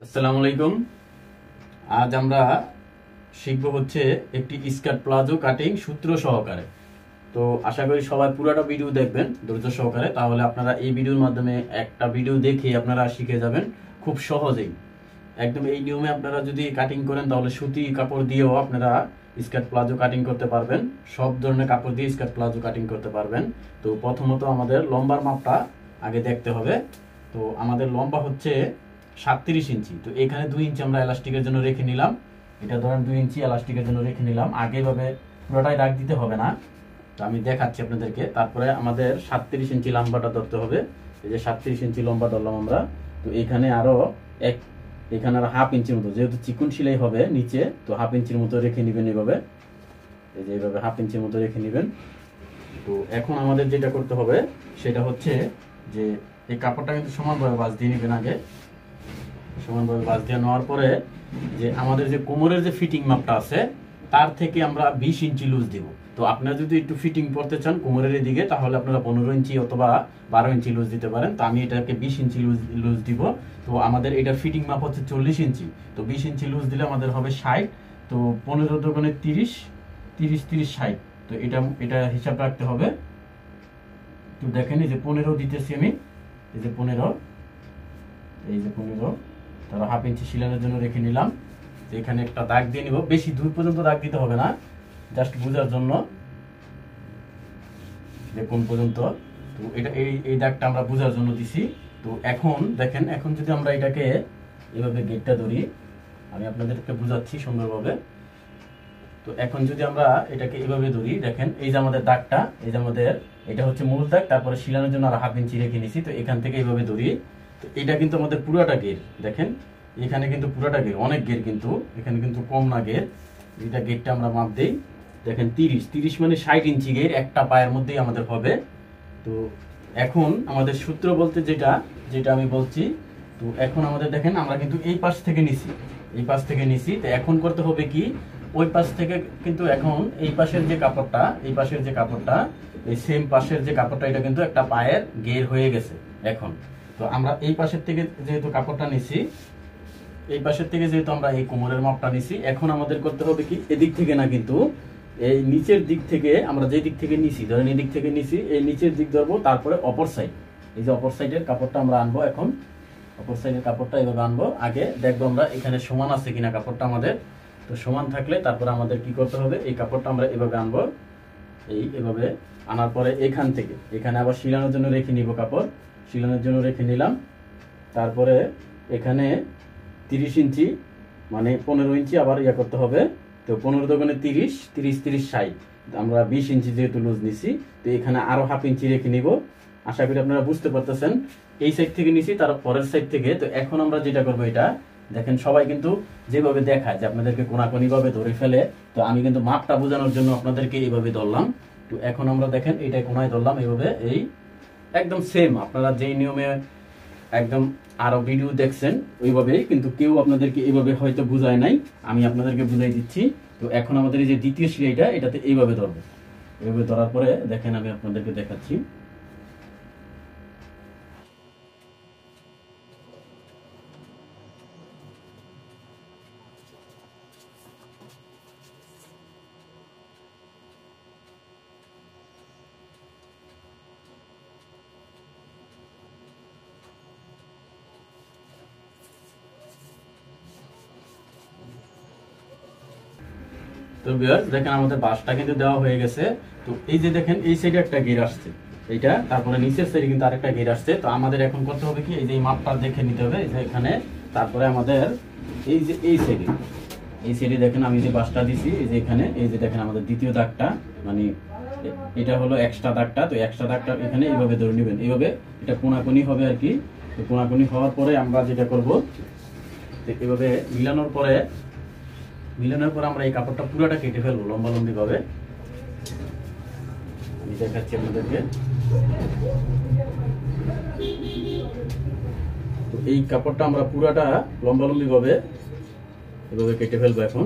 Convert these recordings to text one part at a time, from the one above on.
আসসালামু আলাইকুম। আজ আমরা শিখব হচ্ছে একটি স্কার্ট প্লাজো কাটিং সূত্র সহকারে। তো আশা করি সবাই পুরোটা ভিডিও দেখবেন ধৈর্য সহকারে, তাহলে আপনারা এই ভিডিওর মাধ্যমে একটা ভিডিও দেখে আপনারা শিখে যাবেন খুব সহজেই। একদম এই নিয়মে আপনারা যদি কাটিং করেন তাহলে সুতি কাপড় দিয়েও আপনারা স্কার্ট প্লাজো কাটিং করতে পারবেন, সব ধরনের কাপড় দিয়ে স্কার্ট প্লাজো কাটিং করতে পারবেন। তো প্রথমত আমাদের লম্বার মাপটা আগে দেখতে হবে। তো আমাদের লম্বা হচ্ছে 37 ইঞ্চি। তো এখানে 2 ইঞ্চি আমরা এলাস্টিকের জন্য রেখে নিলাম। এটা ধরেন 2 ইঞ্চি এলাস্টিকের জন্য রেখে নিলাম। আগে ভাবে পুরোটাই দাগ দিতে হবে না, তো আমি দেখাচ্ছি আপনাদেরকে। তারপরে আমাদের 37 ইঞ্চি লম্বাটা ধরতে হবে। এই যে 37 ইঞ্চি লম্বা ধরলাম আমরা। তো এখানে আরো এখানে আর হাফ ইঞ্চির মতো, যেহেতু চিকন সেলাই হবে নিচে, তো হাফ ইঞ্চির মতো রেখে নেবেন এইভাবে। এই যে এইভাবে হাফ ইঞ্চির মতো রেখে নেবেন। তো এখন আমাদের যেটা করতে হবে সেটা হচ্ছে যে এই কাপড়টা কিন্তু সমানভাবে ভাঁজ দিয়ে নেবেন আগে। সমানভাবে ভাঁজ দিয়ে নেওয়ার পরে যে আমাদের যে কোমরের যে ফিটিং মাপটা আছে তার থেকে আমরা 20 ইঞ্চি লুজ দিব। তো আপনারা যদি একটু ফিটিং করতে চান কোমরের দিকে, তাহলে আপনারা 15 ইঞ্চি অথবা 12 ইঞ্চি লুজ দিতে পারেন। তো আমি এটাকে 20 ইঞ্চি লুজ দিব। তো আমাদের এটার ফিটিং মাপ হচ্ছে 40 ইঞ্চি। তো 20 ইঞ্চি লুজ দিলে আমাদের হবে 60। তো 15 দোকানে 30, 30 30 60। তো এটা হিসাব রাখতে হবে। তো দেখেন এই যে 15 দিতেছি আমি। এই যে 15, এই যে 15, তারপর হাফ ইঞ্চি সিলানোর জন্য রেখে নিলাম। তো এখানে একটা দাগ দিয়ে নিব, বেশি দূর পর্যন্ত দাগ দিতে হবে না, জাস্ট বোঝার জন্য যে কোন পর্যন্ত। তো এটা এই দাগটা আমরা বোঝার জন্য দিছি। তো এখন দেখেন, এখন যদি আমরা এটাকে এভাবে গেটটা ধরি, আমি আপনাদেরকে বোঝাচ্ছি সুন্দরভাবে। তো এখন যদি আমরা এটাকে এভাবে ধরি, দেখেন এই যে আমাদের দাগটা, এই যে আমাদের এটা হচ্ছে মূল দাগ, তারপরে সিলানোর জন্য আর হাফ ইঞ্চি রেখে নিছি। তো এখান থেকে এইভাবে ধরি। তো এটা কিন্তু আমাদের পুরোটা গের, দেখেন এখানে কিন্তু পুরোটা গের, অনেক গের কিন্তু, এখানে কিন্তু কম না গের। এটা গেরটা আমরা মাপ দেই, দেখেন 30 মানে 60 ইঞ্চি গের একটা পায়ের মধ্যেই আমাদের হবে। তো এখন আমাদের সূত্র বলতে যেটা যেটা আমি বলছি, তো এখন আমাদের দেখেন আমরা কিন্তু এই পাশ থেকে নিছি, এই পাশ থেকে নিছি। তো এখন করতে হবে কি, ওই পাশ থেকে কিন্তু এখন এই পাশের যে কাপড়টা, এই পাশের যে কাপড়টা, এই সেম পাশের যে কাপড়টা, এটা কিন্তু একটা পায়ের গের হয়ে গেছে এখন। তো আমরা এই পাশের থেকে যেহেতু কাপড়টা নিছি, এই পাশের থেকে যেহেতু আমরা এই কোমরের মাপটা নিছি, এখন আমাদের করতে হবে কি, এদিক থেকে না কিন্তু এই নিচের দিক থেকে, আমরা যে দিক থেকে নিছি, ধরেন এই দিক থেকে নিছি, এই নিচের দিক ধরবো, তারপরে অপর সাইড, এই যে অপর সাইডের কাপড়টা আমরা আনবো। এখন অপর সাইডের কাপড়টা এভাবে আনবো, আগে দেখবো আমরা এখানে সমান আছে কিনা কাপড়টা আমাদের। তো সমান থাকলে তারপরে আমাদের কি করতে হবে, এই কাপড়টা আমরা এভাবে আনবো, এভাবে আনার পরে এখান থেকে এখানে আবার সিলানোর জন্য রেখে নিব কাপড়, সিলানোর জন্য রেখে নিলাম। তারপরে এখানে 30 ইঞ্চি মানে 15 ইঞ্চি আবার ইয়া করতে হবে। তো 15 দোকানে 30, 30 30 60, আমরা 20 ইঞ্চি যেহেতু লুজ নিছি, তো এখানে আরো হাফ ইঞ্চি রেখে নিব। আশা করি আপনারা বুঝতে পারতেছেন। এই সাইড থেকে নিছি, তার পরের সাইড থেকে। তো এখন আমরা যেটা করবো, এটা দেখেন সবাই কিন্তু যেভাবে দেখায় যে আপনাদেরকে কোনাকুনি ভাবে ধরে ফেলে, তো আমি কিন্তু মাপটা বোঝানোর জন্য আপনাদেরকে এইভাবে ধরলাম। তো এখন আমরা দেখেন এটা কোনায় ধরলাম এইভাবে, এই একদম সেম আপনারা যেই নিয়মে একদম আরো ভিডিও দেখছেন ওইভাবেই, কিন্তু কেউ আপনাদেরকে এইভাবে হয়তো বুঝায় নাই, আমি আপনাদেরকে বুঝাই দিচ্ছি। তো এখন আমাদের এই যে দ্বিতীয় সিলাইটা, এটাতে এইভাবে ধরবো। এইভাবে ধরার পরে দেখেন আমি আপনাদেরকে দেখাচ্ছি। তো ভিউয়ার্স দেখেন আমাদের বাসটা কিন্তু দেওয়া হয়ে গেছে। তো এই যে দেখেন এই সাইডে একটা গের আসছে, এইটা, তারপরে নিচের সাইডে কিন্তু আরেকটা গের আসছে। তো আমাদের এখন করতে হবে কি, এই যে এই মাপটা দেখে নিতে হবে, এই যে এখানে, তারপরে আমাদের এই যে এই সাইডে দেখেন আমি যে বাসটা দিছি, এই যে এখানে, এই যে দেখেন আমাদের দ্বিতীয় দাগটা, মানে এটা হলো এক্সট্রা দাগটা। তো এক্সট্রা দাগটা এখানে এইভাবে ধরে নেবেন, এইভাবে এটা কোনাকুনি হবে আর কি। তো কোনাকুনি হওয়ার পরে আমরা যেটা করব, এভাবে মিলানোর পরে আমরা এই কাপড়টা পুরোটা কেটে ফেলবো লম্বালম্বি ভাবে। আমি দেখাচ্ছি আপনাদেরকে। তো এই কাপড়টা আমরা পুরোটা লম্বালম্বি ভাবে এভাবে কেটে ফেলবো এখন।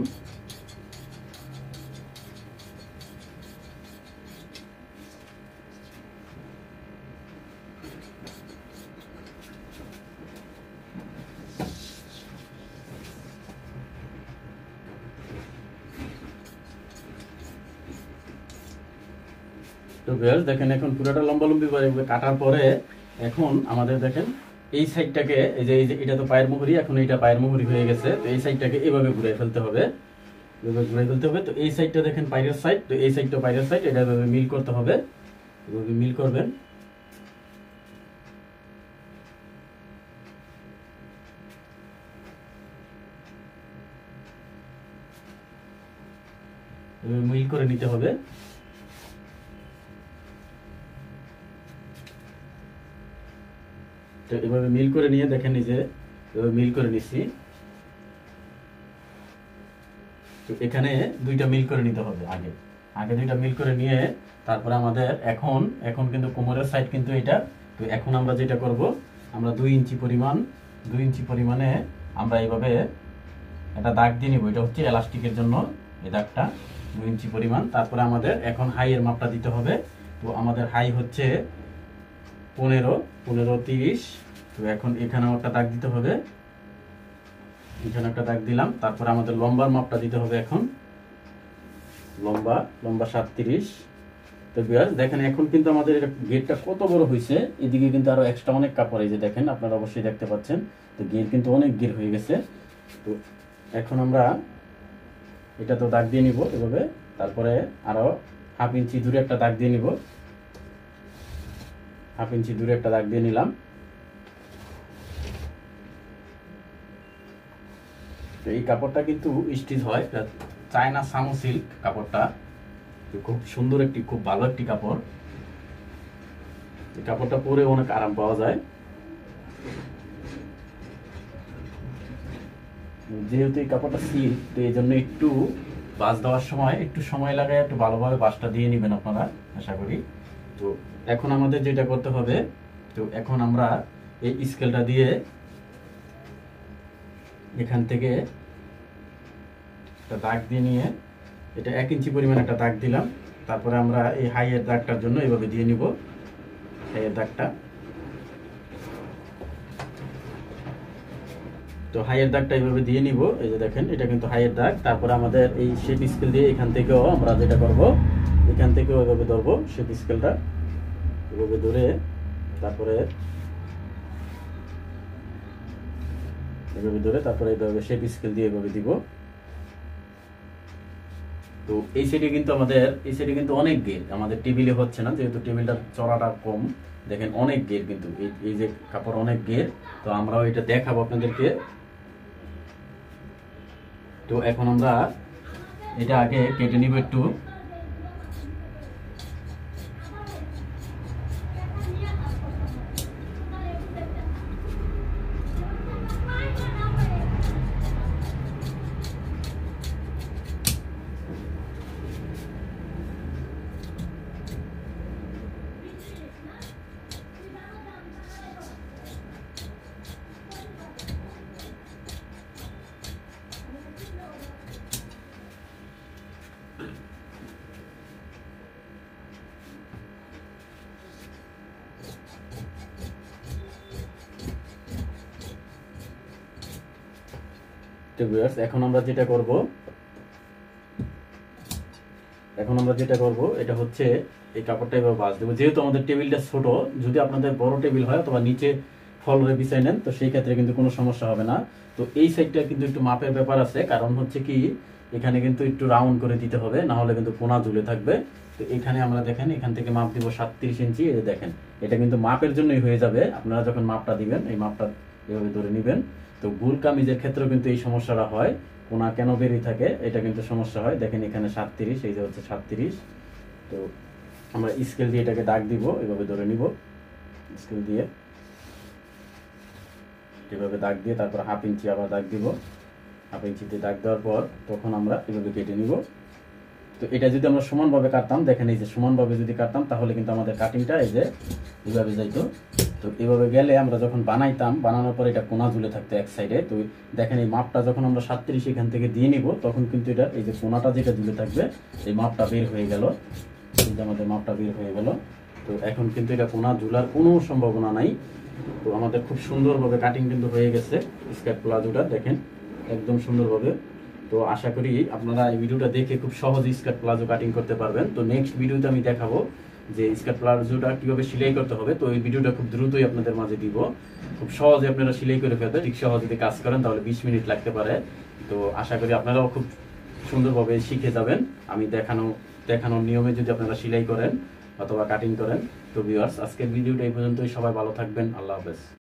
তো ভিউয়ার্স দেখেন এখন পুরোটা লম্বালম্বি ভাবে কাটার পরে এখন আমাদের দেখেন এই সাইডটাকে এই যে এটা তো পায়ের মুহুরি, এখন এটা পায়ের মুহুরি হয়ে গেছে, তো এই সাইডটাকে এভাবে ঘুরে ফেলতে হবে, এভাবে ঘুরে ফেলতে হবে। তো এই সাইডটা দেখেন পায়ের সাইড, তো এই সাইডটা পায়ের সাইড, এটা এভাবে মিল করতে হবে, এভাবে মিল করবেন। মিল করে নিতে হবে। তো এভাবে মিল করে নিয়ে দেখেন এই যে এভাবে মিল করে নিচ্ছি। তো এখানে দুইটা মিল করে নিতে হবে, আগে আগে দুইটা মিল করে নিয়ে তারপরে আমাদের এখন কিন্তু কোমরের সাইড কিন্তু এটা। তো এখন আমরা যেটা করব, আমরা 2 ইঞ্চি পরিমাণে আমরা এইভাবে একটা দাগ দিয়ে নিব, এটা হচ্ছে এলাস্টিকের জন্য এই দাগটা 2 ইঞ্চি পরিমাণ। তারপরে আমাদের এখন হাই এর মাপটা দিতে হবে। তো আমাদের হাই হচ্ছে 15 30। তো এখন এখানেও একটা দাগ দিতে হবে, এখানে একটা দাগ দিলাম। তারপরে আমাদের লম্বার মাপটা দিতে হবে, এখন লম্বা 37। তো ভিউয়ার্স দেখেন এখন কিন্তু আমাদের এটা গেটটা কত বড় হয়েছে, এদিকে কিন্তু আরো এক্সট্রা অনেক কাপড়, এই যে দেখেন আপনারা অবশ্যই দেখতে পাচ্ছেন। তো গেট কিন্তু অনেক গেট হয়ে গেছে। তো এখন আমরা এটা তো দাগ দিয়ে নিব এভাবে, তারপরে আরো 1/2 ইঞ্চি দূরে একটা দাগ দিয়ে নিব, 1/2 ইঞ্চি দূরে একটা দাগ দিয়ে নিলাম। তো এই কাপড়টা কিন্তু স্টিচ হয়, চায়না সামো সিল্ক কাপড়টা, খুব সুন্দর একটি, খুব ভালো একটি কাপড়। এই কাপড়টা পরে অনেক আরাম পাওয়া যায়। যেহেতু এই কাপড়টা সিল্ক, তো এই জন্য একটু বাঁশ দেওয়ার সময় একটু সময় লাগে, একটু ভালোভাবে বাঁশটা দিয়ে নেবেন আপনারা, আশা করি। তো এখন আমাদের যেটা করতে হবে, তো এখন আমরা এই স্কেলটা দিয়ে এখান থেকে একটা দাগ দিয়ে নিয়ে, এটা 1 ইঞ্চি পরিমাণ একটা দাগ দিলাম। তারপরে আমরা এই হাইয়ের দাগটার জন্য এইভাবে দিয়ে নিব, হাইয়ের দাগটা। তো হাইয়ের দাগটা এইভাবে দিয়ে নিব, এই যে দেখেন এটা কিন্তু হাইয়ের দাগ। তারপরে আমাদের এই শেপ স্কেল দিয়ে এখান থেকেও আমরা যেটা করব, এখান থেকেও এভাবে ধরবো শেপ স্কেলটা, এভাবে ধরে তারপরে এইভাবে শেপ স্কেল দিয়ে এভাবে দিব। তো এই সাইডে কিন্তু অনেক গের, আমাদের টেবিলে হচ্ছে না, যেহেতু টেবিলটার চড়াটা কম। দেখেন অনেক গের কিন্তু, এই যে কাপড় অনেক গের। তো আমরাও এটা দেখাবো আপনাদেরকে। তো এখন আমরা এটা আগে কেটে নিব একটু। তো ভিউয়ার্স এখন আমরা যেটা করব এটা হচ্ছে এই কাপড়টা এভাবে ভাঁজ দেবো। যেহেতু আমাদের টেবিলটা ছোট, যদি আপনাদের বড় টেবিল হয় অথবা নিচে ফ্লোরে বিছাই নেন, তো সেই ক্ষেত্রে কিন্তু কোনো সমস্যা হবে না। তো এই সাইডটা কিন্তু একটু মাপের ব্যাপার আছে, কারণ হচ্ছে কি এখানে কিন্তু একটু রাউন্ড করে দিতে হবে, না হলে কিন্তু কোনা ঝুলে থাকবে। তো এখানে আমরা দেখেন এখান থেকে মাপ দিব 37 ইঞ্চি। এই যে দেখেন এটা কিন্তু মাপের জন্যই হয়ে যাবে, আপনারা যখন মাপটা দিবেন এই মাপটা এভাবে ধরে নেবেন। তো গোল কামিজের ক্ষেত্রেও কিন্তু এই সমস্যাটা হয়, কোনা কেন বেরিয়ে থাকে, এটা কিন্তু সমস্যা হয়। দেখেন এখানে 37, এই যে হচ্ছে 37। তো আমরা স্কেল দিয়ে এটাকে দাগ দিব, এভাবে ধরে নিব, স্কেল দিয়ে এভাবে দাগ দিয়ে তারপর 1/2 ইঞ্চি আবার দাগ দিব। 1/2 ইঞ্চিতে দাগ দেওয়ার পর তখন আমরা এভাবে কেটে নিব। তো এটা যদি আমরা সমানভাবে কাটতাম, দেখেন এই যে সমানভাবে যদি কাটতাম তাহলে কিন্তু আমাদের কাটিংটা এই যে এইভাবে যাইতো। তো এইভাবে গেলে আমরা যখন বানাইতাম, বানানোর পর এটা কোনা ঝুলে থাকতো এক সাইডে। তো দেখেন এই মাপটা যখন আমরা 37 এখান থেকে দিয়ে নিব, তখন কিন্তু এটা এই যে কোনাটা যেটা ঝুলে থাকবে এই মাপটা বের হয়ে গেল, এই যে আমাদের মাপটা বের হয়ে গেল। তো এখন কিন্তু এটা কোনা ঝুলার কোনো সম্ভাবনা নাই। তো আমাদের খুব সুন্দরভাবে কাটিং কিন্তু হয়ে গেছে স্কার্ট প্লাজোটা, দেখেন একদম সুন্দরভাবে। তো আশা করি আপনারা এই ভিডিওটা দেখে খুব সহজে স্কার্ট প্লাজো কাটিং করতে পারবেন। তো নেক্সট ভিডিওতে আমি দেখাবো যে স্কার্ট প্লাজোটা কিভাবে সেলাই করতে হবে, তো এই ভিডিওটা খুব দ্রুতই আপনাদের মাঝে দিব। খুব সহজে আপনারা সেলাই করে ফেলতে, ঠিক সহজে যদি কাজ করেন তাহলে 20 মিনিট লাগতে পারে। তো আশা করি আপনারাও খুব সুন্দরভাবে শিখে যাবেন। আমি দেখানোর নিয়মে যদি আপনারা সেলাই করেন অথবা কাটিং করেন। তো ভিউয়ার্স, আজকের ভিডিওটা এই পর্যন্তই। সবাই ভালো থাকবেন। আল্লাহ হাফেজ।